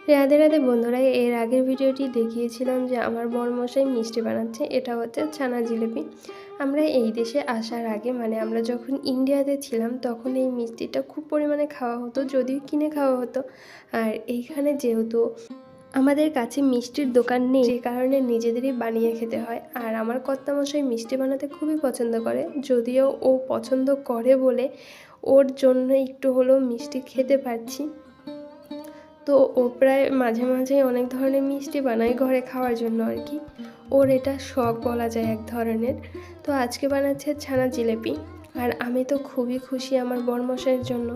রাধে রাধে বন্ধুরা, এর আগের ভিডিওটি দেখিয়েছিলাম যে আমার বরমশাই মিষ্টি বানাচ্ছে। এটা হচ্ছে ছানা জিলিপি। আমরা এই দেশে আসার আগে মানে আমরা যখন ইন্ডিয়াতে ছিলাম তখন এই মিষ্টিটা খুব পরিমাণে খাওয়া হতো, যদিও কিনে খাওয়া হতো। আর এইখানে যেহেতু আমাদের কাছে মিষ্টির দোকান নেই, যে কারণে নিজেদেরই বানিয়ে খেতে হয়। আর আমার কর্তামশাই মিষ্টি বানাতে খুবই পছন্দ করে, যদিও ও পছন্দ করে বলে ওর জন্য একটু হলেও মিষ্টি খেতে পারছি। তো ও প্রায় মাঝে মাঝেই অনেক ধরনের মিষ্টি বানায় ঘরে খাওয়ার জন্য আর কি। ওর এটা শখ বলা যায় এক ধরনের। তো আজকে বানাচ্ছে ছানা জিলিপি। আর আমি তো খুবই খুশি আমার বরমশাইয়ের জন্য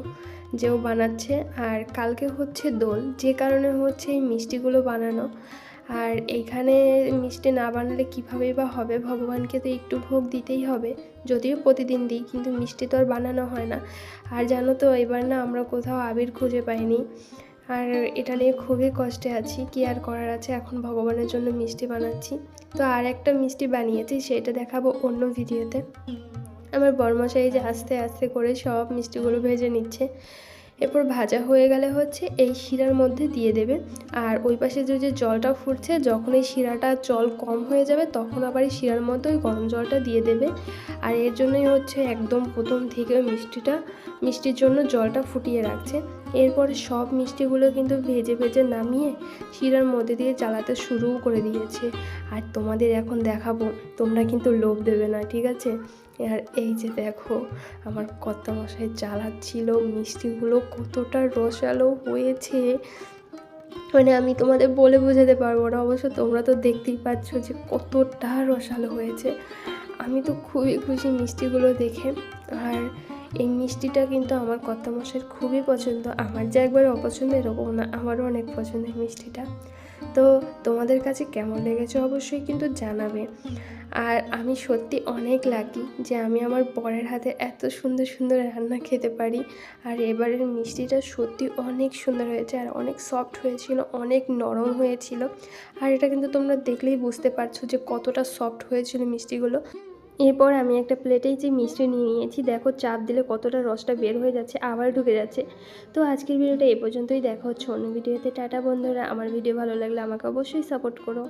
যে ও বানাচ্ছে। আর কালকে হচ্ছে দোল, যে কারণে হচ্ছে এই মিষ্টিগুলো বানানো। আর এইখানে মিষ্টি না বানালে কীভাবেই বা হবে, ভগবানকে তো একটু ভোগ দিতেই হবে। যদিও প্রতিদিন দিই, কিন্তু মিষ্টি তো আর বানানো হয় না। আর জানো তো, এবার না আমরা কোথাও আবির খুঁজে পাইনি। আর এটা নিয়ে খুবই কষ্টে আছি, কি আর করার আছে, এখন ভগবানের জন্য মিষ্টি বানাচ্ছি। তো আর একটা মিষ্টি বানিয়েছি, সেটা দেখাবো অন্য ভিডিওতে। আমার বরমশাই যে আস্তে আস্তে করে সব মিষ্টিগুলো ভেজে নিচ্ছে। এরপর ভাজা হয়ে গেলে হচ্ছে এই শিরার মধ্যে দিয়ে দেবে। আর ওই পাশে যে জলটা ফুটছে, যখন এই শিরাটা জল কম হয়ে যাবে তখন আবার এই শিরার মধ্যে ওই গরম জলটা দিয়ে দেবে। আর এর জন্যই হচ্ছে একদম প্রথম থেকে ওই মিষ্টির জন্য জলটা ফুটিয়ে রাখছে। এরপরে সব মিষ্টিগুলো কিন্তু ভেজে ভেজে নামিয়ে শিরার মধ্যে দিয়ে জ্বালাতে শুরুও করে দিয়েছে। আর তোমাদের এখন দেখাবো, তোমরা কিন্তু লোভ দেবে না, ঠিক আছে? আর এই যে দেখো, আমার কর্তামশাই জ্বালাচ্ছিল মিষ্টিগুলো, কতটা রসালো হয়েছে মানে আমি তোমাদের বলে বোঝাতে পারবো না। অবশ্য তোমরা তো দেখতেই পাচ্ছ যে কতটা রসালো হয়েছে। আমি তো খুবই খুশি মিষ্টিগুলো দেখে। আর এই মিষ্টিটা কিন্তু আমার কর্তামশাইয়ের খুবই পছন্দ। আমার যে একবার অপছন্দ এরকম না, আমারও অনেক পছন্দের মিষ্টিটা। তো তোমাদের কাছে কেমন লেগেছে অবশ্যই কিন্তু জানাবে। আর আমি সত্যি অনেক লাকি যে আমি আমার বরের হাতে এত সুন্দর সুন্দর রান্না খেতে পারি। আর এবারের মিষ্টিটা সত্যি অনেক সুন্দর হয়েছে, আর অনেক সফট হয়েছিল, অনেক নরম হয়েছিল। আর এটা কিন্তু তোমরা দেখলেই বুঝতে পারছো যে কতটা সফট হয়েছিল মিষ্টিগুলো। এরপর আমি একটা প্লেটেই যে মিষ্টি নিয়ে নিয়েছি, দেখো চাপ দিলে কতটা রসটা বের হয়ে যাচ্ছে, আবার ঢুকে যাচ্ছে। তো আজকের ভিডিওটা এই পর্যন্তই, দেখা হচ্ছে অন্য ভিডিওতে। টাটা বন্ধুরা, আমার ভিডিও ভালো লাগলে আমাকে অবশ্যই সাপোর্ট করো।